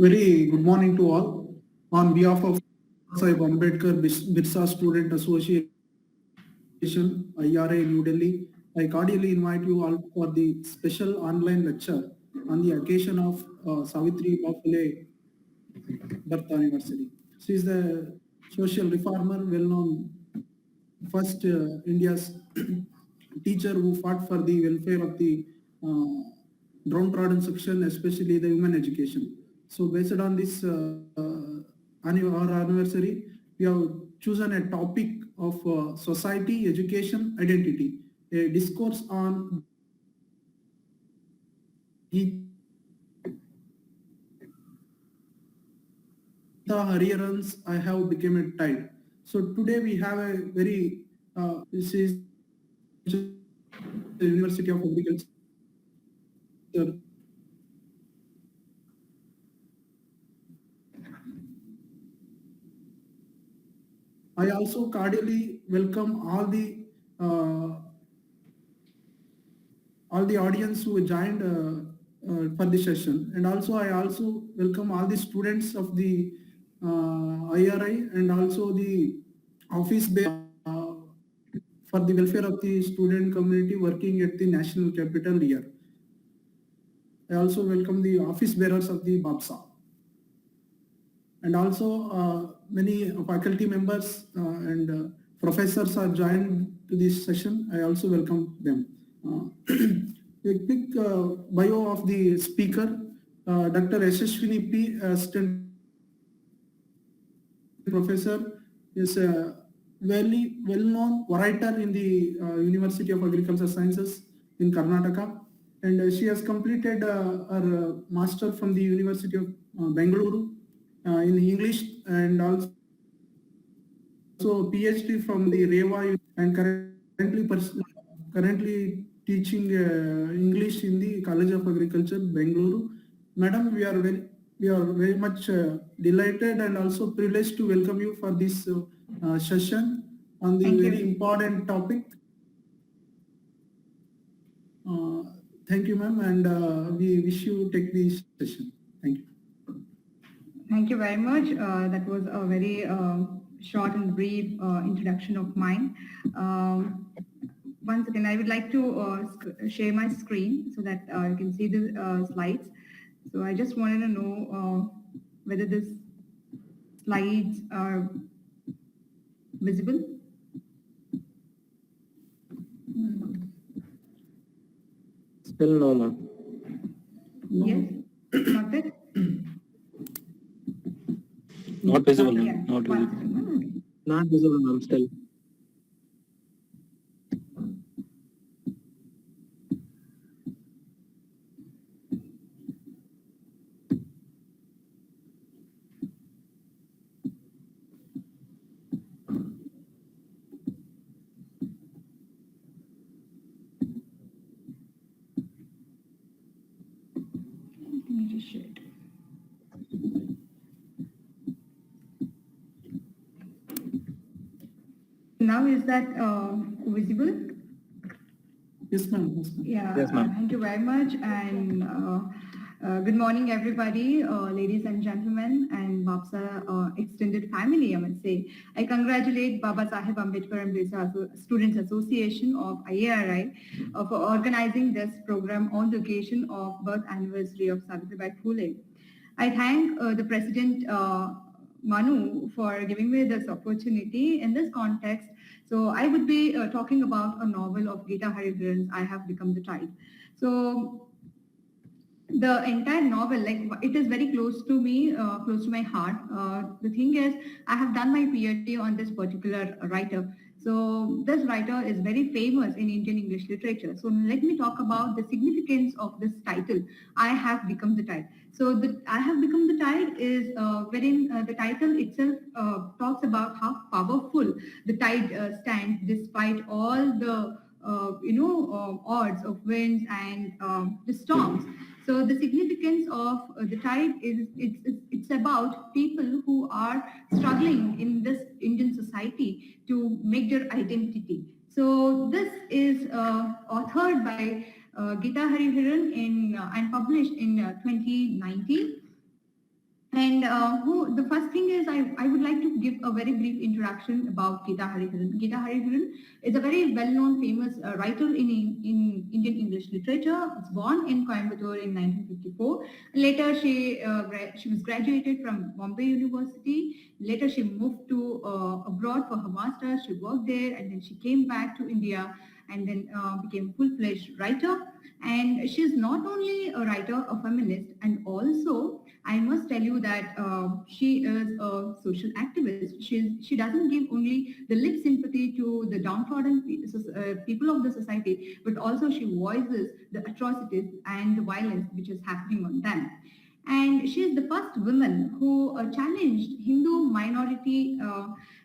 Very good morning to all. On behalf of Sahib Ambedkar BABSA Student Association, IRA New Delhi, I cordially invite you all for the special online lecture on the occasion of Savitri Phule birth anniversary. She is the social reformer, well-known first India's teacher who fought for the welfare of the downtrodden section, especially the women education. So based on this our anniversary, we have chosen a topic of society, education, identity, a discourse on Githa Hariharans I have become a tide. So today we have a very this is the University of Agriculture. I also cordially welcome all the audience who joined for the session, and also I also welcome all the students of the IRI and also the office for the welfare of the student community working at the national capital here. I also welcome the office bearers of the BABSA. And also many faculty members and professors are joined to this session. I also welcome them. A quick bio of the speaker, Dr. Yashaswini P. Assistant Professor, is a very well-known writer in the University of Agricultural Sciences in Karnataka, and she has completed her master from the University of Bengaluru in English, and also PhD from the Rewa, and currently teaching English in the College of Agriculture, Bengaluru. Madam, we are very much delighted and also privileged to welcome you for this session on the very important topic. Thank you, ma'am, and we wish you take this session. Thank you. Thank you very much. That was a very short and brief introduction of mine. Once again, I would like to share my screen so that you can see the slides. So I just wanted to know whether the slides are visible. Still no, ma'am. Yes, not it? Not visible, Yeah. ma'am. Not visible. Okay. Not visible, ma'am. Still. Let me just share it. Now is that visible? Yes, ma'am. Yes, ma'am. Yeah, Yes, ma'am. thank you very much, and good morning, everybody, ladies and gentlemen, and BABSA extended family, I must say. I congratulate Baba Sahib Ambedkar and BABSA Students Association of IARI for organizing this program on the occasion of birth anniversary of Savitribai Phule. I thank the President Manu for giving me this opportunity in this context. So I would be talking about a novel of Githa Hariharans I Have Become the Tide. So the entire novel, like, it is very close to me, close to my heart. The thing is, I have done my PhD on this particular writer. So this writer is very famous in Indian English literature. So let me talk about the significance of this title, I Have Become the Tide. So the I Have Become the Tide is wherein the title itself talks about how powerful the tide stands despite all the odds of winds and the storms. So the significance of the tide is it's about people who are struggling in this Indian society to make their identity. So this is authored by Githa Hariharan and published in 2019. And the first thing is I would like to give a very brief introduction about Githa Hariharan. Githa Hariharan is a very well-known, famous writer in Indian English literature. Was born in Coimbatore in 1954. Later, she was graduated from Bombay University. Later, she moved to abroad for her master's. She worked there, and then she came back to India, and then became a full-fledged writer. And she is not only a writer, a feminist, and also I must tell you that she is a social activist. She doesn't give only the lip sympathy to the downtrodden people of the society, but also she voices the atrocities and the violence which is happening on them. And she is the first woman who challenged Hindu minority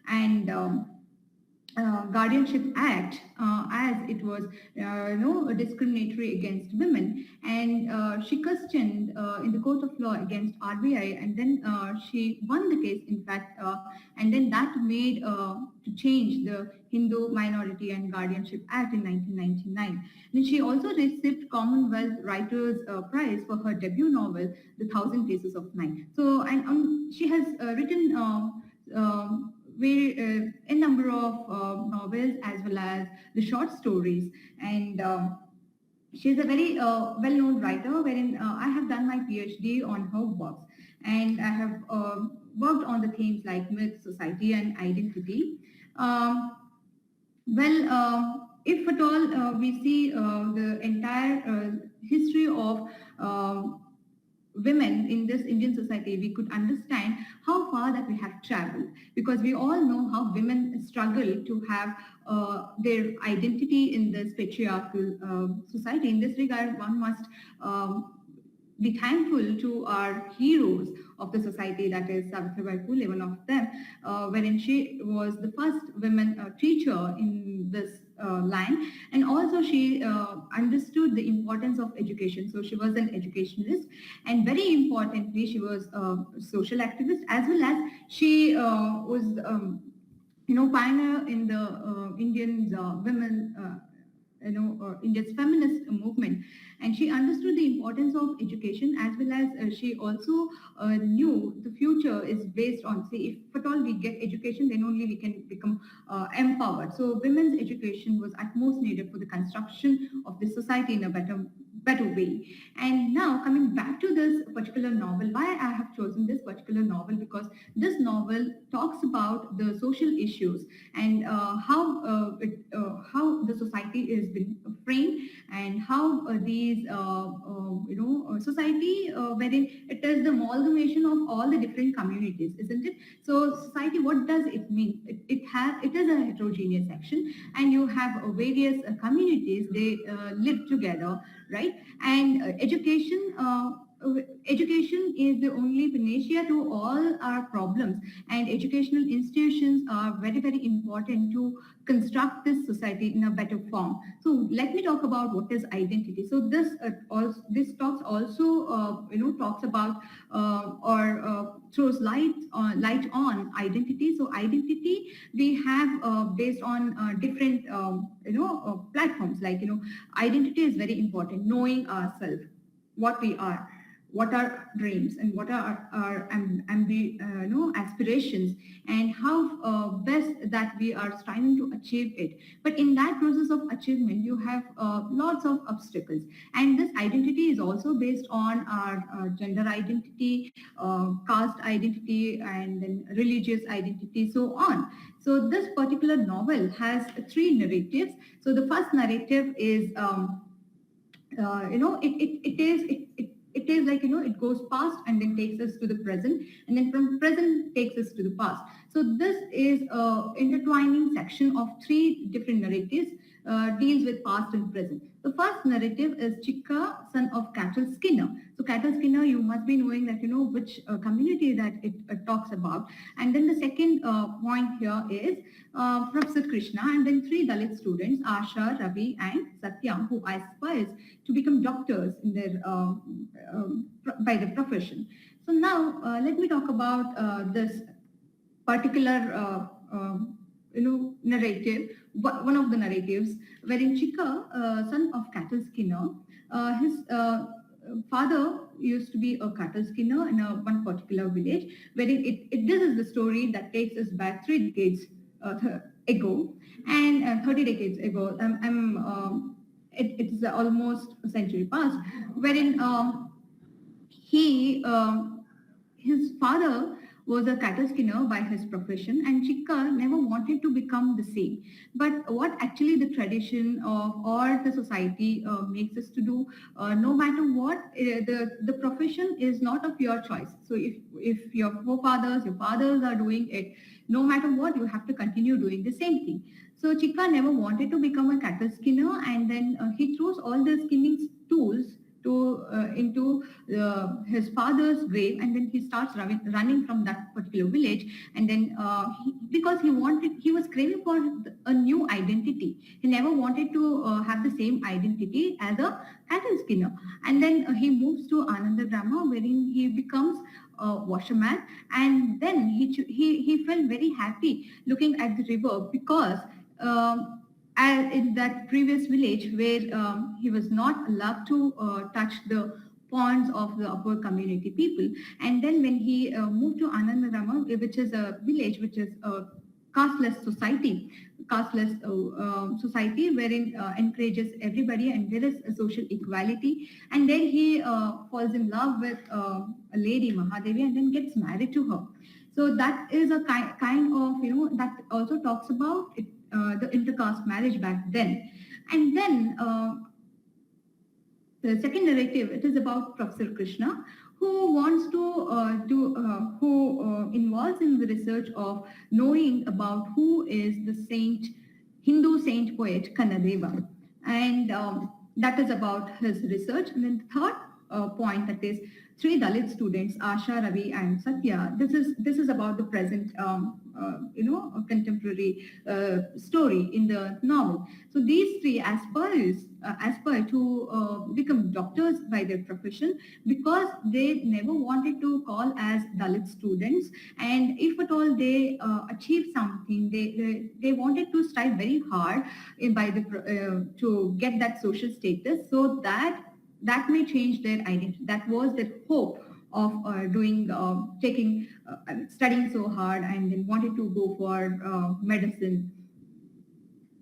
and Guardianship Act as it was discriminatory against women, and she questioned in the court of law against RBI, and then she won the case, in fact, and then that made to change the Hindu Minority and Guardianship Act in 1999. Then she also received Commonwealth Writers Prize for her debut novel, The Thousand Faces of Night. So, and she has written a number of novels as well as the short stories, and she's a very well-known writer wherein I have done my PhD on her works, and I have worked on the themes like myth, society and identity. If at all we see the entire history of women in this Indian society, we could understand how far that we have traveled, because we all know how women struggle to have their identity in this patriarchal society. In this regard, one must be thankful to our heroes of the society, that is Savitribai Phule, one of them, wherein she was the first women teacher in this line, and also she understood the importance of education. So she was an educationalist, and very importantly, she was a social activist, as well as she was pioneer in the Indian women. India's feminist movement, and she understood the importance of education, as well as she also knew the future is based on, say, if at all we get education, then only we can become empowered. So women's education was at most needed for the construction of the society in a better way. And now coming back to this particular novel, why I have chosen this particular novel, because this novel talks about the social issues and how the society is being framed, and how these society wherein it is the amalgamation of all the different communities, isn't it? So society, what does it mean? It is a heterogeneous section, and you have various communities, they live together, right? And education is the only panacea to all our problems, and educational institutions are very, very important to construct this society in a better form. So let me talk about what is identity. So this talks also talks about or throws light on identity. So identity we have based on different platforms, like identity is very important, knowing ourselves, what we are, what are dreams, and what are our aspirations, and how best that we are striving to achieve it. But in that process of achievement, you have lots of obstacles, and this identity is also based on our gender identity, caste identity, and then religious identity, so on. So this particular novel has three narratives. So the first narrative is it is like, it goes past and then takes us to the present, and then from present takes us to the past. So this is a intertwining section of three different narratives, deals with past and present. The first narrative is Chikka, son of Cattle Skinner. So Cattle Skinner, you must be knowing that, which community that it talks about. And then the second point here is Professor Krishna, and then three Dalit students, Asha, Ravi, and Satya, who aspires to become doctors in their by the profession. So now let me talk about this particular narrative, one of the narratives, wherein Chika, son of Cattle Skinner, his father used to be a cattle skinner in one particular village, where this is the story that takes us back 3 decades ago, and 30 decades ago. It's almost a century past, wherein he his father was a cattle skinner by his profession, and Chikka never wanted to become the same. But what actually the tradition of or the society makes us to do, no matter what, the profession is not of your choice. So if your forefathers, your fathers are doing it, no matter what, you have to continue doing the same thing. So Chikka never wanted to become a cattle skinner, and then he throws all the skinning tools into his father's grave, and then he starts running from that particular village. And then because he was craving for a new identity. He never wanted to have the same identity as a cattle skinner. And then he moves to Anandagrama, wherein he becomes a washerman. And then he felt very happy looking at the river, because in that previous village where he was not allowed to touch the ponds of the upper community people. And then when he moved to Anandarama, which is a village which is a casteless society wherein encourages everybody, and there is a social equality. And then he falls in love with a lady, Mahadevi, and then gets married to her. So that is a kind of, that also talks about it, the intercaste marriage back then. And then the second narrative, it is about Professor Krishna, who wants to who involves in the research of knowing about who is the Hindu saint poet Kannadeva. And that is about his research. And then the third point, that is 3 Dalit students, Asha, Ravi, and Satya. This is about the present, contemporary story in the novel. So these 3 aspire to become doctors by their profession, because they never wanted to call as Dalit students. And if at all they achieve something, they wanted to strive very hard to get that social status, so that may change their identity. That was their hope of studying so hard, and then wanted to go for medicine.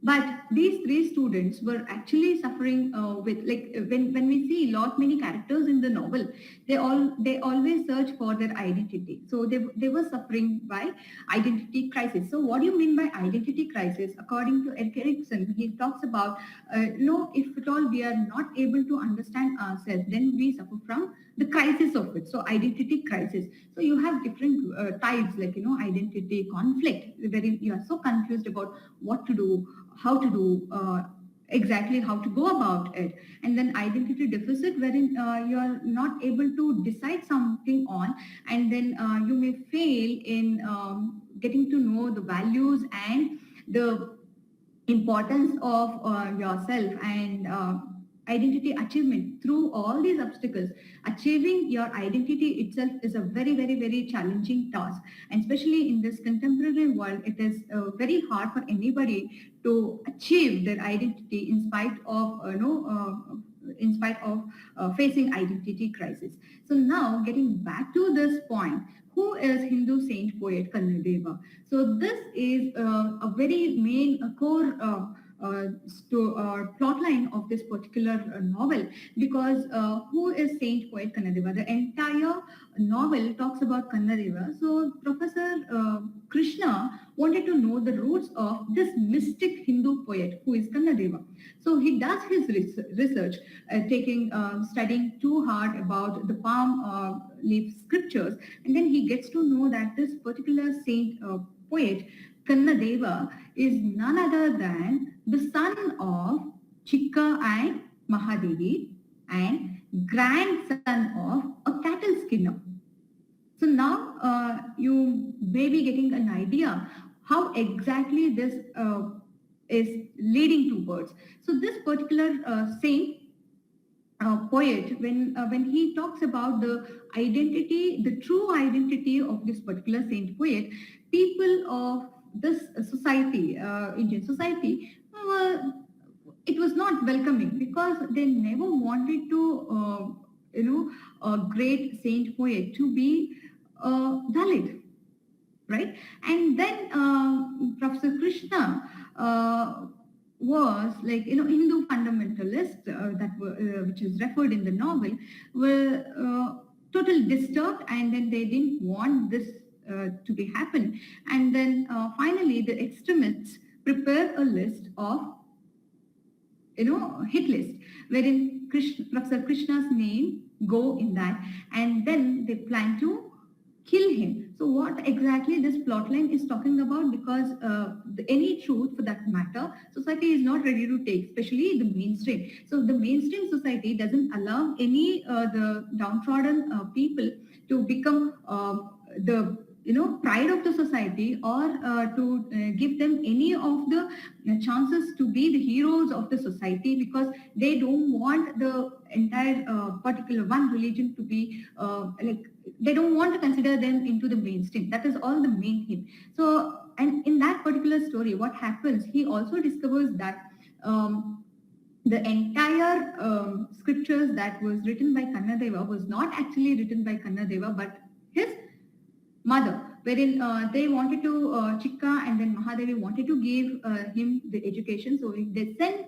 But these 3 students were actually suffering with, like, when we see many characters in the novel, they always search for their identity. So they were suffering by identity crisis. So what do you mean by identity crisis? According to Erik Erikson, he talks about, if at all we are not able to understand ourselves, then we suffer from the crisis of it. So identity crisis. So you have different types, like, identity conflict, wherein you are so confused about what to do, how to do, exactly how to go about it. And then identity deficit, wherein you are not able to decide something on, and then you may fail in getting to know the values and the importance of yourself, and identity achievement through all these obstacles. Achieving your identity itself is a very, very, very challenging task, and especially in this contemporary world, it is very hard for anybody to achieve their identity in spite of facing identity crisis. So now, getting back to this point, who is Hindu saint poet Kannadeva? So this is a very main core plotline of this particular novel, because who is saint poet Kannadeva? The entire novel talks about Kannadeva. So Professor Krishna wanted to know the roots of this mystic Hindu poet who is Kannadeva. So he does his research, studying too hard about the palm leaf scriptures, and then he gets to know that this particular saint poet Kannadeva is none other than the son of Chikka and Mahadevi, and grandson of a cattle skinner. So now you may be getting an idea how exactly this is leading towards. So this particular saint poet, when he talks about the identity, the true identity of this particular saint poet, people of this society, Indian society, it was not welcoming, because they never wanted to a great saint poet to be Dalit, right? And then Professor Krishna was like, Hindu fundamentalist which is referred in the novel, were totally disturbed, and then they didn't want this to be happen. And then finally the extremists prepare a list of hit list wherein Professor Krishna's name go in that, and then they plan to kill him. So what exactly this plotline is talking about? Because any truth for that matter, society is not ready to take, especially the mainstream. So the mainstream society doesn't allow any the downtrodden people to become the pride of the society, or to give them any of the chances to be the heroes of the society, because they don't want the entire particular one religion to be they don't want to consider them into the mainstream. That is all the main theme. So, and in that particular story, what happens, he also discovers that the entire scriptures that was written by Kannadeva was not actually written by Kannadeva, but his mother, wherein they wanted to Chikka, and then Mahadevi wanted to give him the education. So they send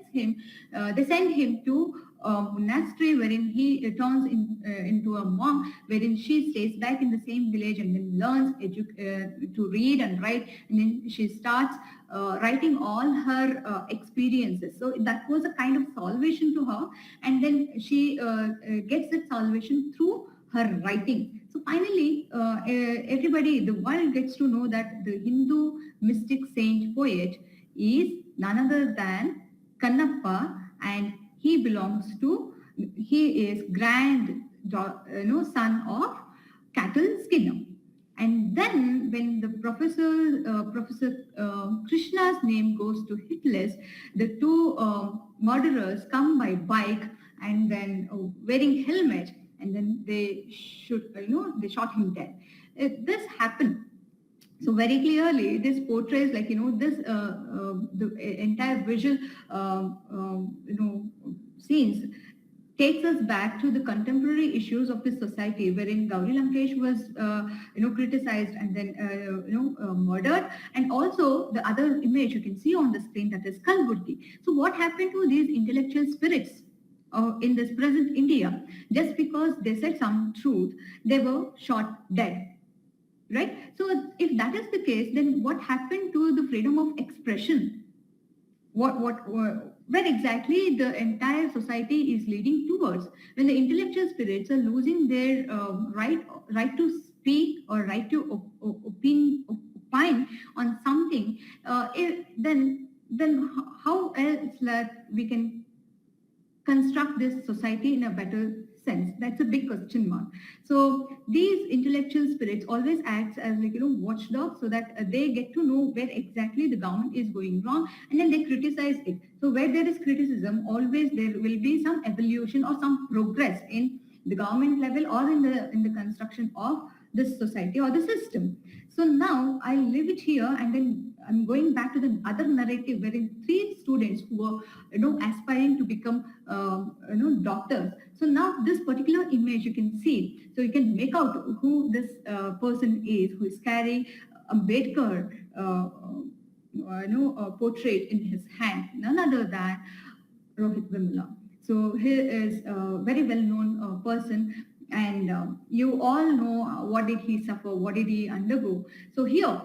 him to monastery, wherein he turns into a monk, wherein she stays back in the same village and then learns to read and write, and then she starts writing all her experiences. So that was a kind of salvation to her, and then she gets that salvation through her writing. So finally, everybody, the world gets to know that the Hindu mystic saint poet is none other than Kannappa, and he is son of cattle skinner. And then when the Professor Krishna's name goes to hit list, the two murderers come by bike, and then wearing helmet, and then they shot him dead. This happened. So very clearly, this portrays this the entire visual scenes takes us back to the contemporary issues of this society, wherein Gauri Lankesh was criticized and then murdered, and also the other image you can see on the screen, that is Kalburgi. So what happened to these intellectual spirits in this present India? Just because they said some truth, they were shot dead, right? So if that is the case, then what happened to the freedom of expression? Where exactly the entire society is leading towards, when the intellectual spirits are losing their right to speak or right to opine on something, then how else that we can construct this society in a better sense? That's a big question mark. So these intellectual spirits always acts as watchdogs, so that they get to know where exactly the government is going wrong, and then they criticize it. So where there is criticism, always there will be some evolution or some progress in the government level, or in the construction of this society or the system. So now I leave it here, and then I'm going back to the other narrative, wherein 3 students who were aspiring to become doctors. So now this particular image you can see, so you can make out who this person is, who is carrying Ambedkar portrait in his hand, none other than Rohit Vimla. So he is a very well-known person, and you all know what did he suffer, what did he undergo. So here,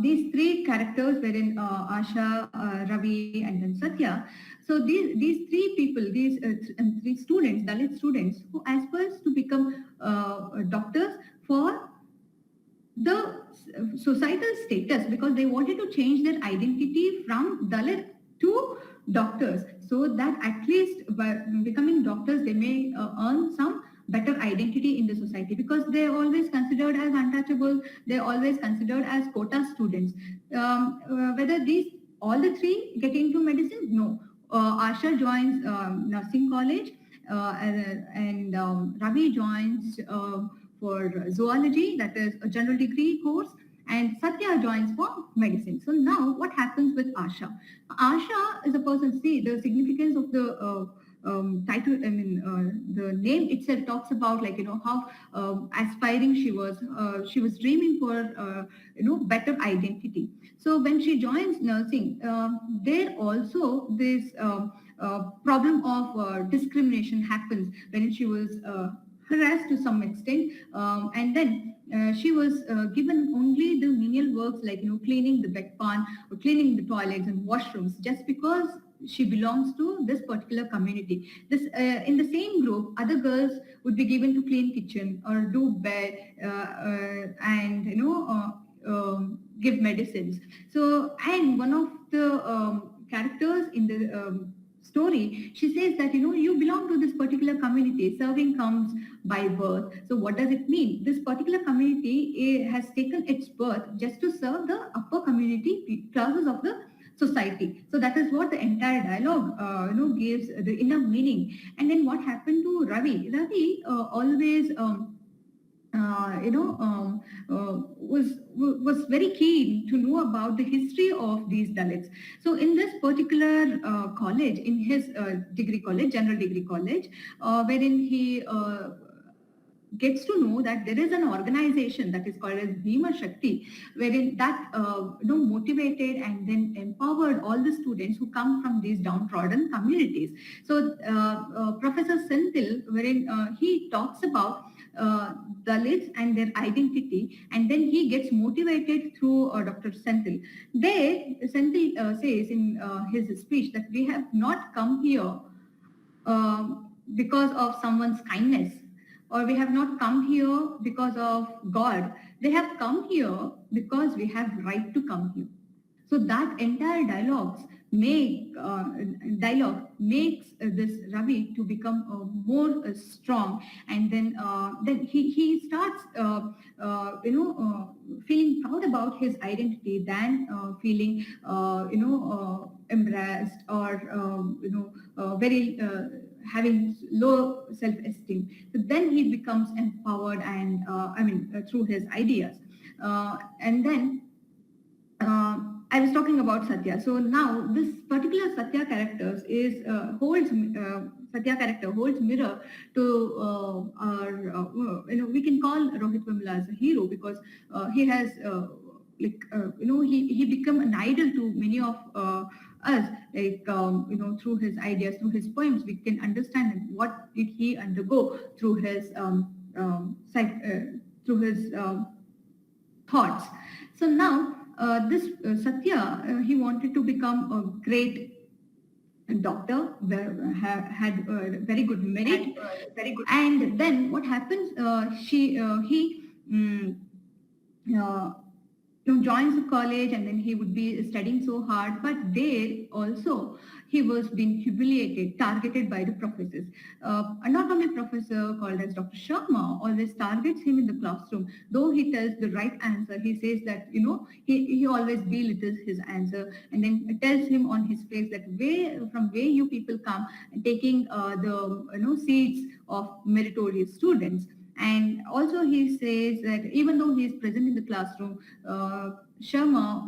these 3 characters, wherein Asha, Ravi, and then Satya. So these 3 people, these 3 students, Dalit students, who aspires to become doctors for the societal status, because they wanted to change their identity from Dalit to doctors, so that at least by becoming doctors, they may earn some better identity in the society, because they're always considered as untouchable, they're always considered as quota students. Whether all the 3 get into medicine? No. Asha joins nursing college, and Ravi joins for zoology, that is a general degree course, and Satya joins for medicine. So now what happens with Asha? Asha is a person, see the significance of the title, the name itself talks about how aspiring she was. She was dreaming for better identity. So when she joins nursing, there also this problem of discrimination happens when she was harassed to some extent, and then she was given only the menial works like cleaning the bedpan or cleaning the toilets and washrooms, just because she belongs to this particular community. This in the same group, other girls would be given to clean kitchen or do bed and give medicines. So, and one of the characters in the story, she says that you belong to this particular community. Serving comes by birth. So what does it mean? This particular community has taken its birth just to serve the upper community classes of the society. So that is what the entire dialogue gives the inner meaning. And then what happened to Ravi? Ravi always was very keen to know about the history of these Dalits. So in this particular college, in his degree college, general degree college, wherein he gets to know that there is an organization that is called as Bhima Shakti, wherein that motivated and then empowered all the students who come from these downtrodden communities. So Professor Senthil, wherein he talks about Dalits and their identity, and then he gets motivated through Dr. Senthil. There, Senthil says in his speech that we have not come here because of someone's kindness, or we have not come here because of God. They have come here because we have right to come here. So that entire dialogue makes this Ravi to become more strong, and then he starts feeling proud about his identity than feeling embarrassed or very having low self-esteem. So then he becomes empowered and through his ideas, and then I was talking about Satya. So now this particular Satya character holds mirror to our we can call Rohit Vimla as a hero, because he has he become an idol to many of us, through his ideas, through his poems. We can understand what did he undergo through his thoughts. So now this Satya, he wanted to become a great doctor, had very good merit, and then what happens? He joins the college, and then he would be studying so hard, but there also he was being humiliated, targeted by the professors. Not only professor called as Dr. Sharma always targets him in the classroom. Though he tells the right answer, he says that he always belittles his answer, and then tells him on his face that from where you people come, taking the seats of meritorious students. And also he says that even though he is present in the classroom, Sharma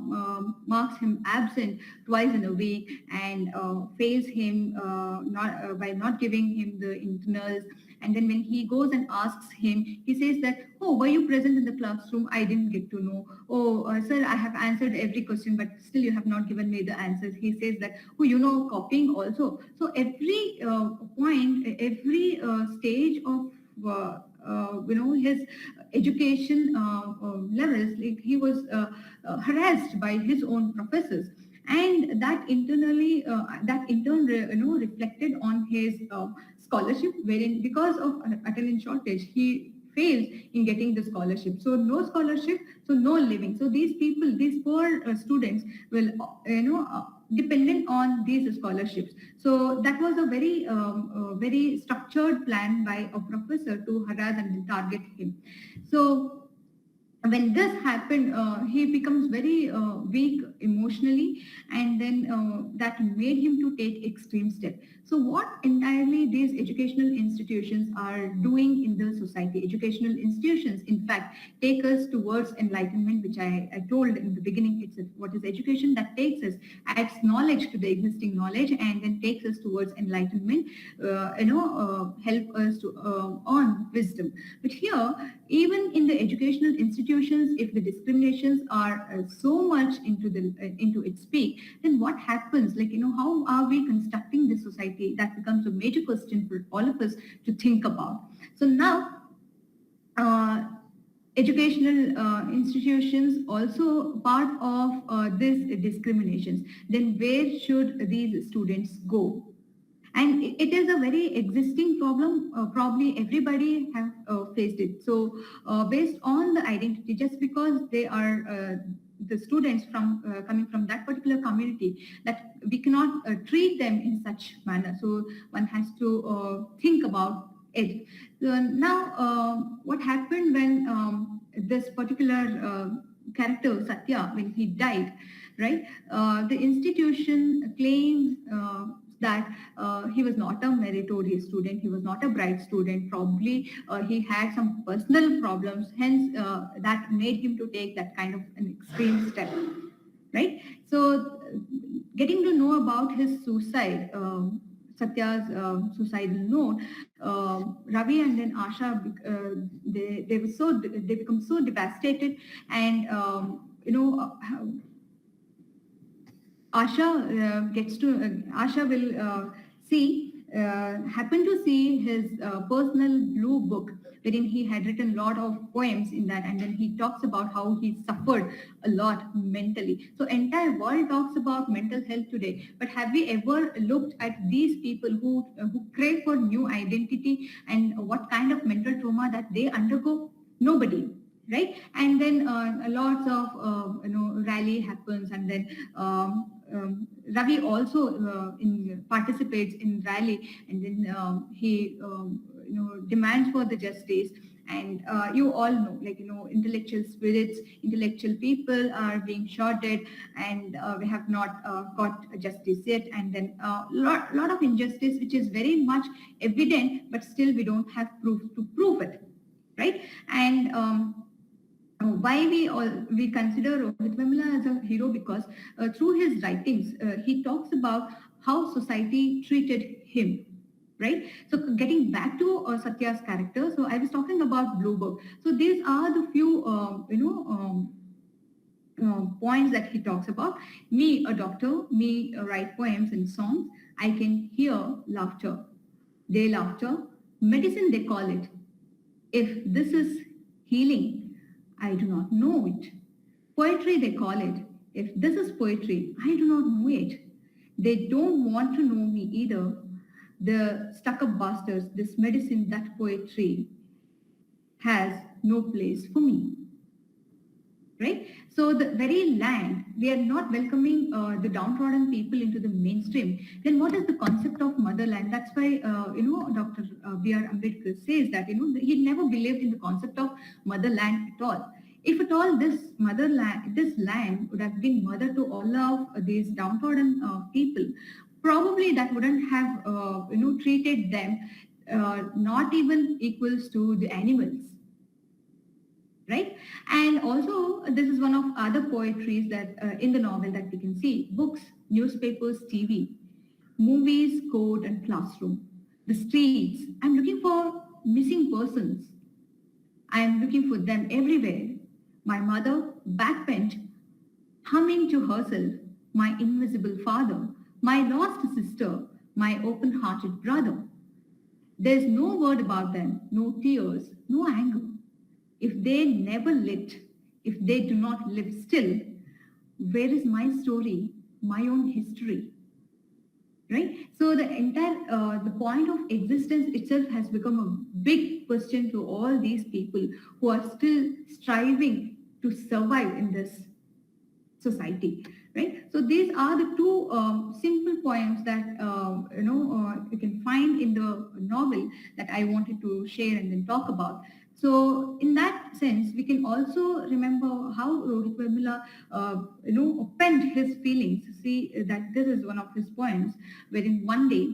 marks him absent twice in a week and fails him by not giving him the internals. And then when he goes and asks him, he says that, oh, were you present in the classroom? I didn't get to know. Oh, sir, I have answered every question, but still you have not given me the answers. He says that, oh, copying also. So every point, every stage of his education levels, like he was harassed by his own professors, and that in turn reflected on his scholarship, wherein because of attendance shortage he fails in getting the scholarship. So no scholarship, so no living. So these poor students will dependent on these scholarships. So that was a very structured plan by a professor to harass and target him. So when this happened, he becomes very weak emotionally, and then that made him to take extreme step. So what entirely these educational institutions are doing in the society? Educational institutions, in fact, take us towards enlightenment, which I told in the beginning. It's what is education that takes us, adds knowledge to the existing knowledge, and then takes us towards enlightenment, help us to earn wisdom. But here, even in the educational institutions, if the discriminations are so much into its peak, then what happens? Like, how are we constructing this society? That becomes a major question for all of us to think about. So now, educational institutions also part of these discriminations. Then where should these students go? And it is a very existing problem. Probably everybody have faced it. So based on the identity, just because they are the students from coming from that particular community, that we cannot treat them in such manner. So one has to think about it. So now, what happened when this particular character Satya, when he died, right? The institution claims that he was not a meritorious student, he was not a bright student, probably he had some personal problems, hence that made him to take that kind of an extreme step, right? So getting to know about his suicide, Satya's suicidal note, Ravi and then Asha, they become so devastated, and Asha will happen to see his personal blue book, wherein he had written a lot of poems in that, and then he talks about how he suffered a lot mentally. So entire world talks about mental health today, but have we ever looked at these people who crave for new identity and what kind of mental trauma that they undergo? Nobody. Right, and then lots of rally happens, and then Ravi also participates in rally, and then he demands for the justice. And you all know, like intellectual spirits, intellectual people are being shorted, and we have not got justice yet. And then lot of injustice, which is very much evident, but still we don't have proof to prove it, right? And why we consider Rohit Vemula as a hero? Because through his writings, he talks about how society treated him. Right. So getting back to Satya's character, so I was talking about Blue Book. So these are the few points that he talks about. Me, a doctor, me write poems and songs. I can hear laughter. They laughter, medicine they call it. If this is healing, I do not know it. Poetry, they call it. If this is poetry, I do not know it. They don't want to know me either. The stuck-up bastards, this medicine, that poetry has no place for me. Right? So the very land, we are not welcoming the downtrodden people into the mainstream. Then what is the concept of motherland? That's why, Dr. B.R. Ambedkar says that, he never believed in the concept of motherland at all. If at all this land would have been mother to all of these downtrodden people, probably that wouldn't have, treated them not even equals to the animals. Right? And also, this is one of other poetries that in the novel that we can see: books, newspapers, TV, movies, code, and classroom, the streets. I'm looking for missing persons. I'm looking for them everywhere. My mother, backbent, humming to herself, my invisible father, my lost sister, my open-hearted brother. There's no word about them, no tears, no anger. If they never lit, if they do not live still, where is my story, my own history? Right? So the entire, the point of existence itself has become a big question to all these people who are still striving to survive in this society. Right? So these are the two simple poems that, you can find in the novel that I wanted to share and then talk about. So in that sense, we can also remember how Rohit Vemula, penned his feelings. See that this is one of his poems, wherein one day,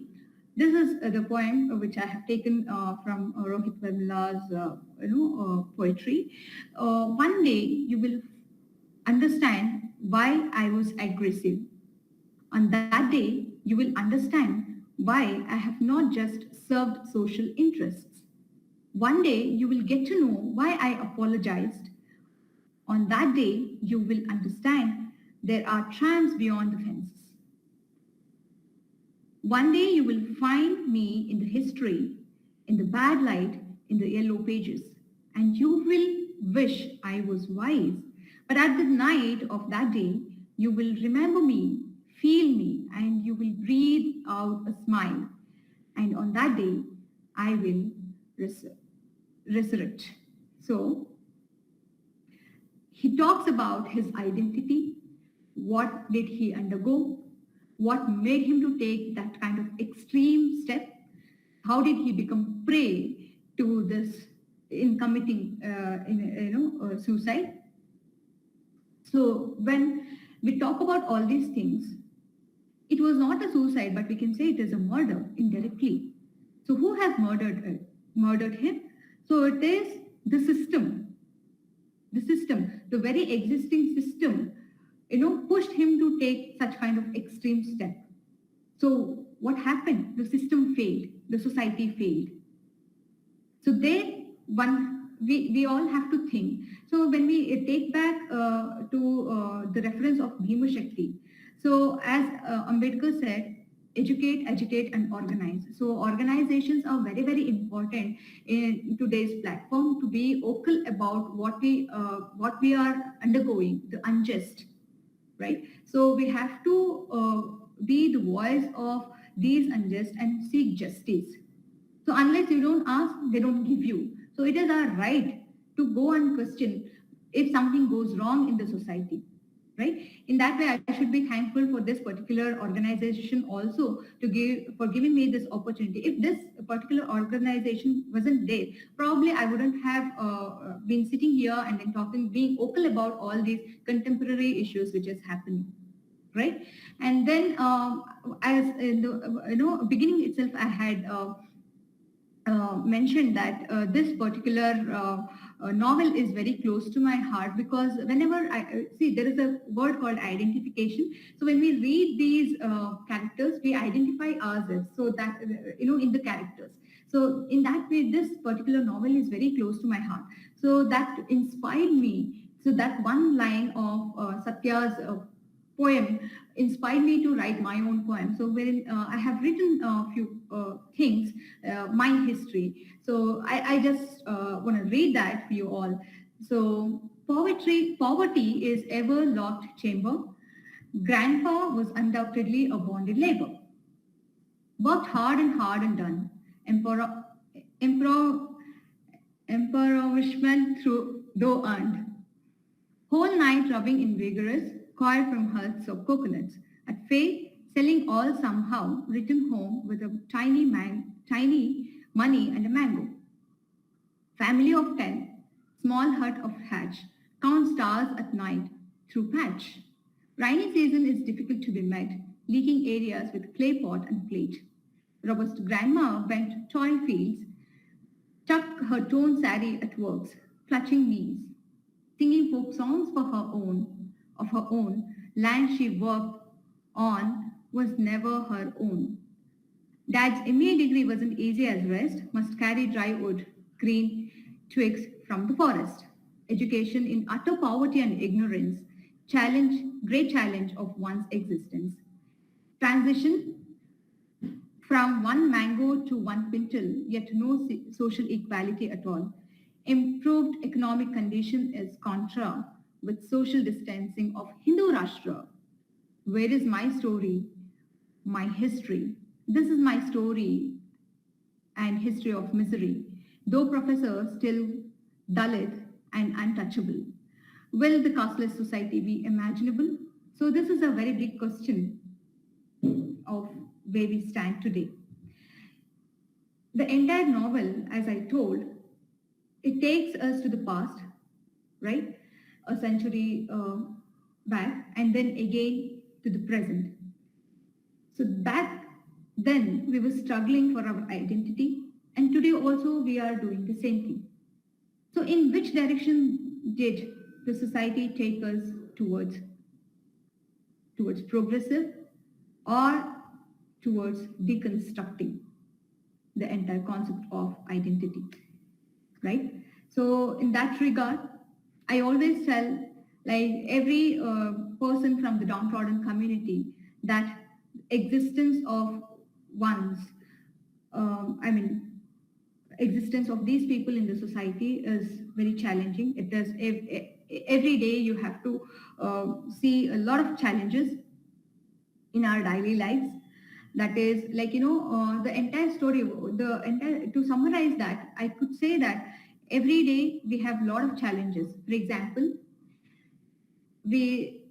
this is the poem which I have taken from Rohit Vemula's, poetry. One day you will understand why I was aggressive. On that day, you will understand why I have not just served social interests. One day you will get to know why I apologized. On that day, you will understand there are tramps beyond the fences. One day you will find me in the history, in the bad light, in the yellow pages, and you will wish I was wise. But at the night of that day, you will remember me, feel me, and you will breathe out a smile. And on that day, I will resurrect. So he talks about his identity, what did he undergo, what made him to take that kind of extreme step, how did he become prey to this in committing suicide. So when we talk about all these things, it was not a suicide, but we can say it is a murder indirectly. So who has murdered him? So it is the system, the very existing system, pushed him to take such kind of extreme step. So what happened? The system failed, the society failed. So we all have to think. So when we take back to the reference of Bhima Shakti, so as Ambedkar said, educate, agitate, and organize. So organizations are very, very important in today's platform to be vocal about what we are undergoing, the unjust, right? So we have to be the voice of these unjust and seek justice. So unless you don't ask, they don't give you. So it is our right to go and question if something goes wrong in the society. Right? In that way, I should be thankful for this particular organization also for giving me this opportunity. If this particular organization wasn't there, probably I wouldn't have been sitting here and then being vocal about all these contemporary issues which is happening. Right? And then as in the beginning itself, I had mentioned that this particular novel is very close to my heart, because whenever I see, there is a word called identification. So when we read these characters, we identify ourselves. So that, in the characters. So in that way, this particular novel is very close to my heart. So that inspired me. So that one line of Satya's poem inspired me to write my own poem. So wherein I have written a few things, my history. So I just want to read that for you all. So poverty is ever locked chamber. Grandpa was undoubtedly a bonded labor. Worked hard and done. Impoverishment through though earned. Whole night rubbing in vigorous, coiled from huts of coconuts. At Faith, selling all somehow, returned home with a tiny money and a mango. Family of 10, small hut of thatch, count stars at night through patch. Rainy season is difficult to be met, leaking areas with clay pot and plate. Robust grandma went toil fields, tucked her torn sari at works, clutching knees, singing folk songs of her own. Land she worked on was never her own. Dad's MA degree wasn't easy as rest, must carry dry wood, green twigs from the forest. Education in utter poverty and ignorance, great challenge of one's existence. Transition from one mango to one pintle, yet no social equality at all. Improved economic condition is contra with social distancing of Hindu Rashtra. Where is my story, my history? This is my story and history of misery. Though professor, still Dalit and untouchable. Will the casteless society be imaginable? So this is a very big question of where we stand today. The entire novel, as I told, it takes us to the past, right? A century back, and then again to the present. So back then we were struggling for our identity, and today also we are doing the same thing. So in which direction did the society take us towards? Towards progressive or towards deconstructing the entire concept of identity, right? So in that regard, I always tell like every person from the downtrodden community that existence of one's, I mean, existence of these people in the society is very challenging. It does every day you have to see a lot of challenges in our daily lives. That is like the entire story, the entire, to summarize that, I could say that every day we have a lot of challenges. For example, we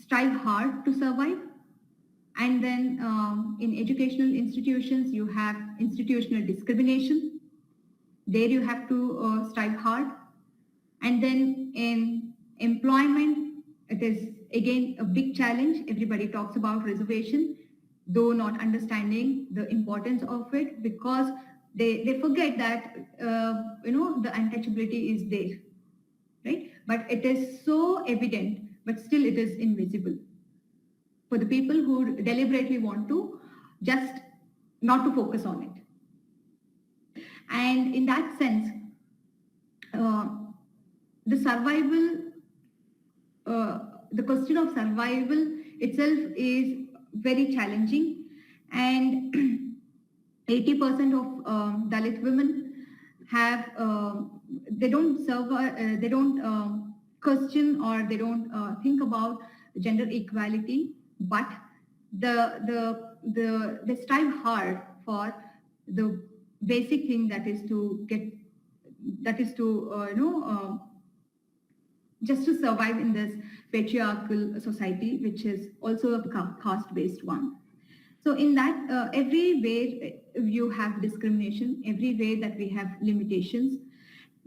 strive hard to survive, and then in educational institutions you have institutional discrimination. There you have to strive hard. And then in employment, it is again a big challenge. Everybody talks about reservation, though not understanding the importance of it, because they forget that the untouchability is there, right? But it is so evident, but still it is invisible for the people who deliberately want to just not to focus on it. And in that sense, uh, the survival, the question of survival itself is very challenging. And 80% of Dalit women have, they don't survive, they don't question, or they don't think about gender equality, but they strive hard for the basic thing, that is to get, that is to just to survive in this patriarchal society, which is also a caste-based one. So in that, every way you have discrimination, every way that we have limitations.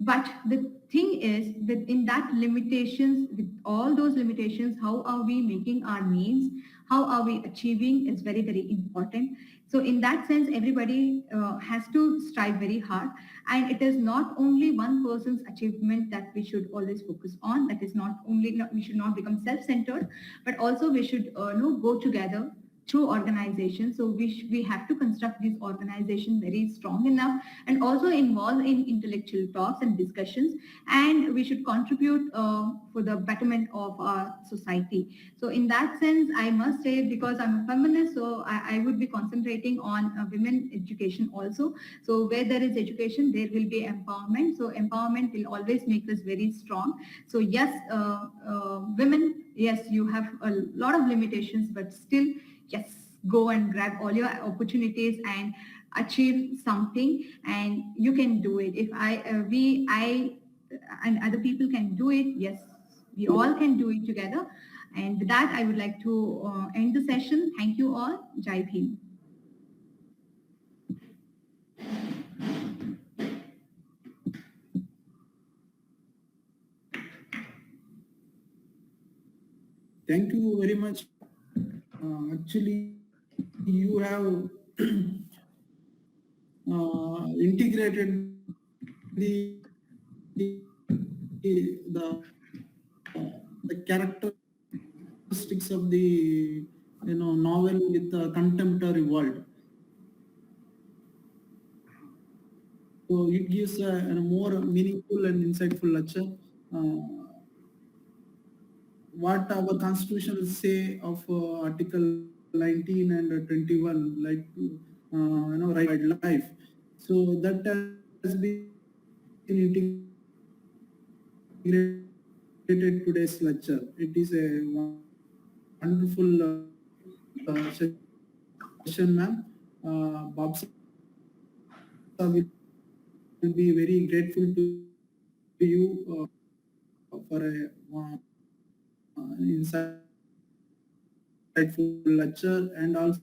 But the thing is that in that limitations, with all those limitations, how are we making our means? How are we achieving is very, very important. So in that sense, everybody has to strive very hard. And it is not only one person's achievement that we should always focus on. That is not only, we should not become self-centered, but also we should go together through organizations. So we have to construct this organization very strong enough, and also involve in intellectual talks and discussions, and we should contribute for the betterment of our society. So in that sense, I must say, because I'm a feminist, so I would be concentrating on women education also. So where there is education, there will be empowerment. So empowerment will always make us very strong. So yes, women, yes, you have a lot of limitations, but still, yes, go and grab all your opportunities and achieve something, and you can do it. If I and other people can do it, yes, we all can do it together. And with that, I would like to end the session. Thank you all. Jai Bhim. Thank you very much. Actually, you have integrated the, the the characteristics of the novel with the contemporary world. So it gives a more meaningful and insightful lecture. What our constitution will say of Article 19 and 21, like right life. So that has been integrated today's lecture. It is a wonderful session, ma'am. BABSA will be very grateful to you for a insightful lecture, and also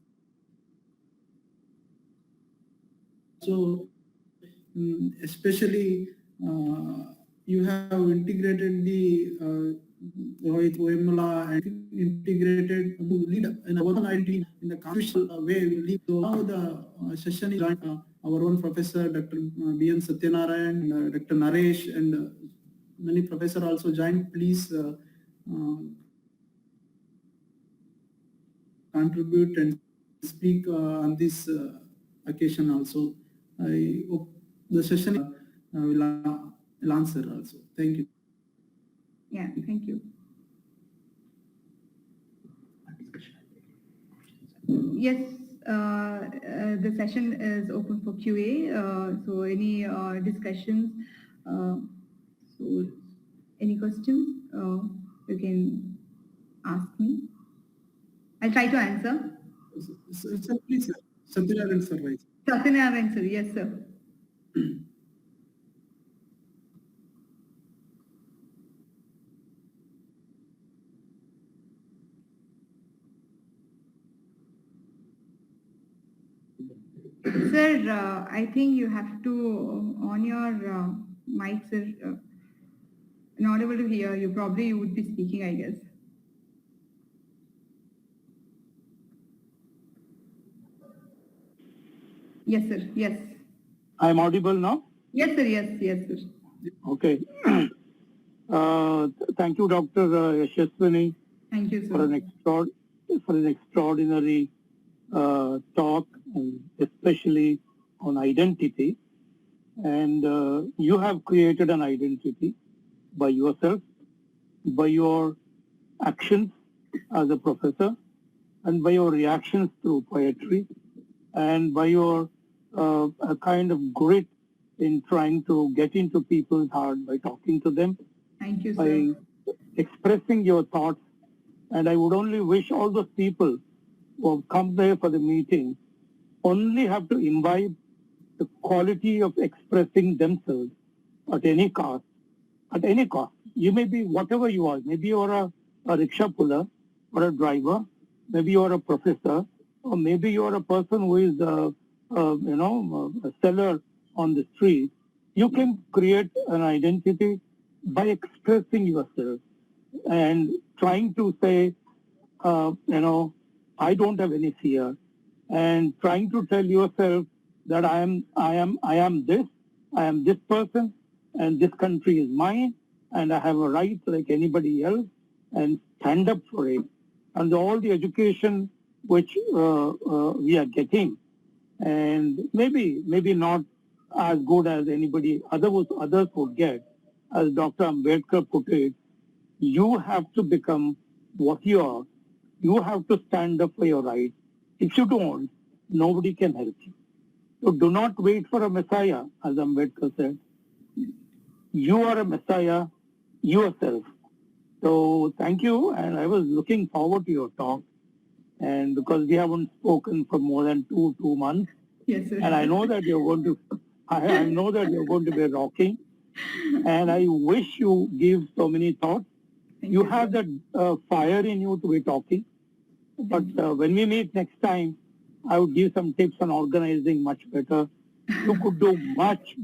especially you have integrated the Rohit Wemula and integrated to lead in our own identity in the constitutional way we live. So now the session is joined, our own professor Dr. B.N. Satyanarayan, Dr. Naresh, and many professors also joined. Please contribute and speak on this occasion also. I hope the session will answer also. Thank you. Yeah, thank you. Yes, the session is open for QA. So any discussions? So any questions? You can ask me. I'll try to answer. Sir, please, sir. Satyanarayan sir, right? Satyanarayan sir, yes sir. Sir, I think you have to on your mic, sir. Not able to hear you. Probably you would be speaking, I guess. Yes, sir. Yes. I'm audible now? Yes, sir. Yes, yes, sir. Okay. Thank you, Dr. Yashaswini, Thank you, for sir. an extraordinary talk, and especially on identity. And you have created an identity by yourself, by your actions as a professor, and by your reactions through poetry, and by your a kind of grit in trying to get into people's heart by talking to them, Thank you, sir. by expressing your thoughts. And I would only wish all those people who have come there for the meeting only have to imbibe the quality of expressing themselves at any cost. At any cost. You may be whatever you are. Maybe you're a rickshaw puller or a driver. Maybe you're a professor, or maybe you're a person who is a seller on the street. You can create an identity by expressing yourself and trying to say, I don't have any fear, and trying to tell yourself that I am this person, and this country is mine, and I have a right like anybody else, and stand up for it. And all the education which we are getting, and maybe not as good as anybody others would get, as Dr. Ambedkar put it, you have to become what you are. You have to stand up for your rights. If you don't, nobody can help you. So do not wait for a Messiah, as Ambedkar said. You are a Messiah yourself. So thank you, and I was looking forward to your talk. And because we haven't spoken for more than two months, Yes, sir. and I know that you're going to, I know that you're going to be rocking, and I wish you give so many thoughts. Thank You you, have sir. that fire in you to be talking. But when we meet next time, I would give some tips on organizing much better. You could do much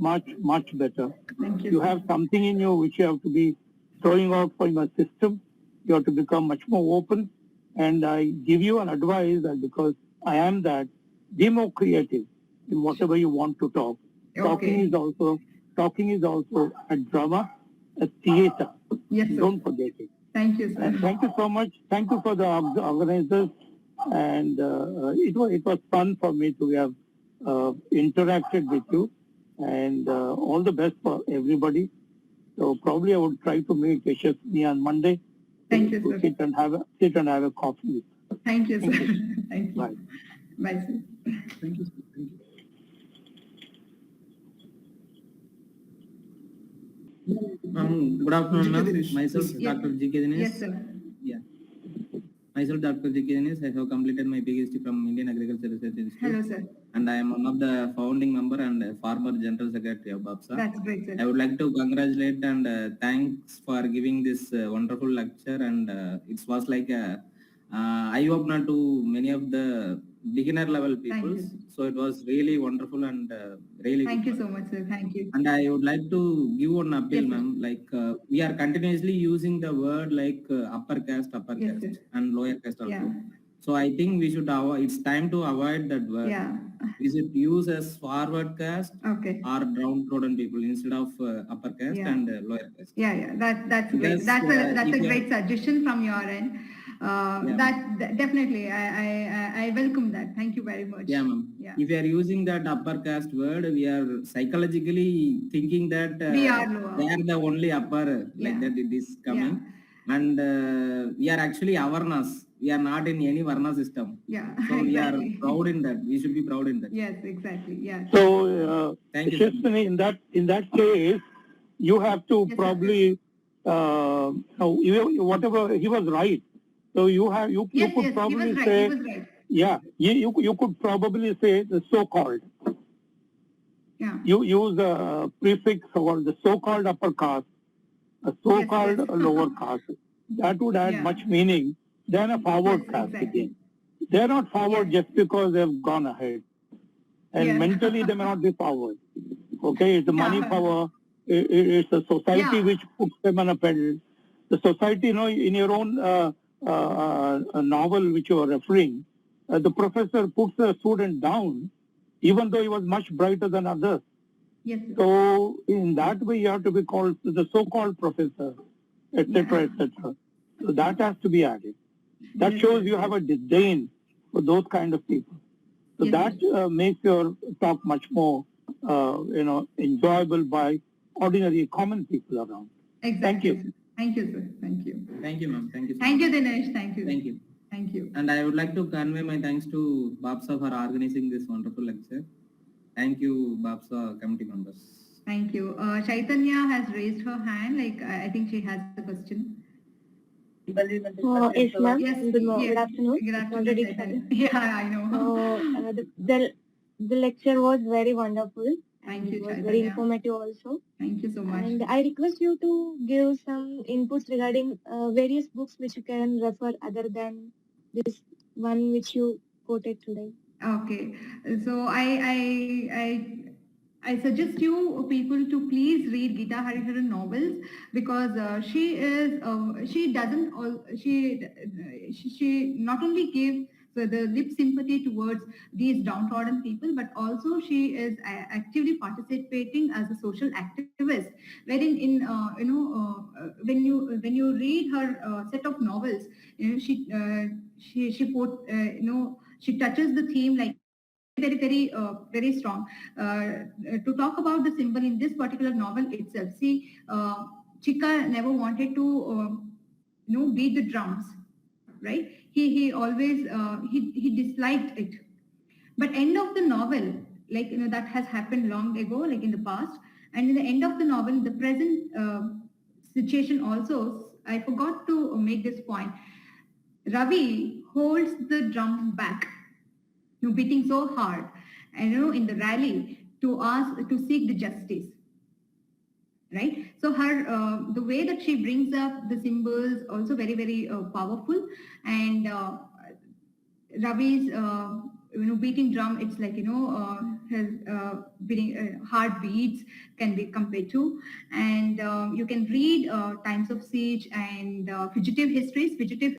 better. Thank you, You sir. have something in you which you have to be throwing out from your system. You have to become much more open. And I give you an advice that because I am that, be more creative in whatever you want to talk. Talking is also a drama, a theater. Yes, sir. Don't forget it. Thank you, sir. And thank you so much. Thank you for the organizers. And it was fun for me to have interacted with you. And all the best for everybody. So probably I would try to meet Yashaswini on Monday. Thank you, to sir. sit and have a coffee. Thank you, sir. Thank Thank you. Bye. Bye, sir. Thank you, sir. Thank you. Good afternoon, ma'am. Dinesh. Myself, Yes. Dr. G.K. Dinesh. Yes, sir. Yeah. Myself, Dr. G.K. Dinesh. I have completed my PhD from Indian Agricultural Research Institute. Hello, sir. And I am one of the founding member and former General Secretary of BABSA. That's great, sir. I would like to congratulate and thanks for giving this wonderful lecture. And it was like a eye-opener to many of the beginner level Thank people. you. So it was really wonderful and really Thank you good. so much, sir. Thank you. And I would like to give one appeal, Yes, sir. ma'am. Like we are continuously using the word like upper caste, Yes, sir. and lower caste also. Yeah. So I think we should avoid. It's time to avoid that word. Yeah. We should use as forward caste Okay. or downtrodden people instead of upper caste Yeah. and lower caste. Yeah. That's great. Because That's if a you are, great suggestion from your end. yeah, That definitely I welcome that. Thank you very much. yeah, ma'am. Yeah. If you are using that upper caste word, we are psychologically thinking that We are they lower. are the only upper, like Yeah. that it is Yeah. coming. And we are actually awareness. We are not in any Varna system. Yeah. So we are Exactly. proud in that. We should be proud in that. Yes. Exactly. Yeah. So, Thank you, sir. Yashaswini, in that case, you have to Yes, sir. probably, whatever, he was right. So you Yes. could Yes. He probably was right. say, He was right. yeah, you could probably say the so-called. Yeah. You use a prefix called the so-called upper caste, a so-called Yes. lower caste. That would add Yeah. much meaning than a forward Yes, caste exactly. again. They're not forward Yes. just because they've gone ahead. And Yeah. mentally they may not be forward. Okay, it's the money Yeah. power. It's the society Yeah. which puts them on a pedal. The society, in your own novel which you are referring, the professor puts the student down, even though he was much brighter than others. Yes. So in that way, you have to be called the so-called professor, etc., Yeah. etc. So that has to be added. That Yes, shows yes, you have a disdain for those kind of people. So Yes, that makes your talk much more, enjoyable by ordinary, common people around. Exactly. Thank you. Sir. Thank you, sir. Thank you. Thank you, ma'am. Thank you. So Thank much. you, Dinesh. Thank you. Thank you. Thank you. And I would like to convey my thanks to BABSA for organizing this wonderful lecture. Thank you, BABSA committee members. Thank you. Chaitanya has raised her hand. Like I think she has a question. Yes, ma'am. Yes. Good afternoon. Good It's afternoon, already Chaitanya. 12. Yeah, I know. So the lecture was very wonderful. Thank and you, it was very Chaitanya. informative also. Thank you so much. And I request you to give some inputs regarding various books which you can refer other than this one which you quoted today. Okay. So I suggest you people to please read Githa Hariharan novels because she not only gives the lip sympathy towards these downtrodden people, but also she is actively participating as a social activist. Wherein when you read her set of novels, she touches the theme like very strong. To talk about the symbol in this particular novel itself, see, Chika never wanted to beat the drums, right? He always he disliked it. But end of the novel, like that has happened long ago, like in the past, and in the end of the novel, the present situation also, I forgot to make this point. Ravi holds the drums back, beating so hard, and in the rally to ask to seek the justice, right? So her the way that she brings up the symbols also very powerful, and Ravi's beating drum, it's like his beating heartbeats can be compared to, and you can read Times of Siege and fugitive histories, fugitive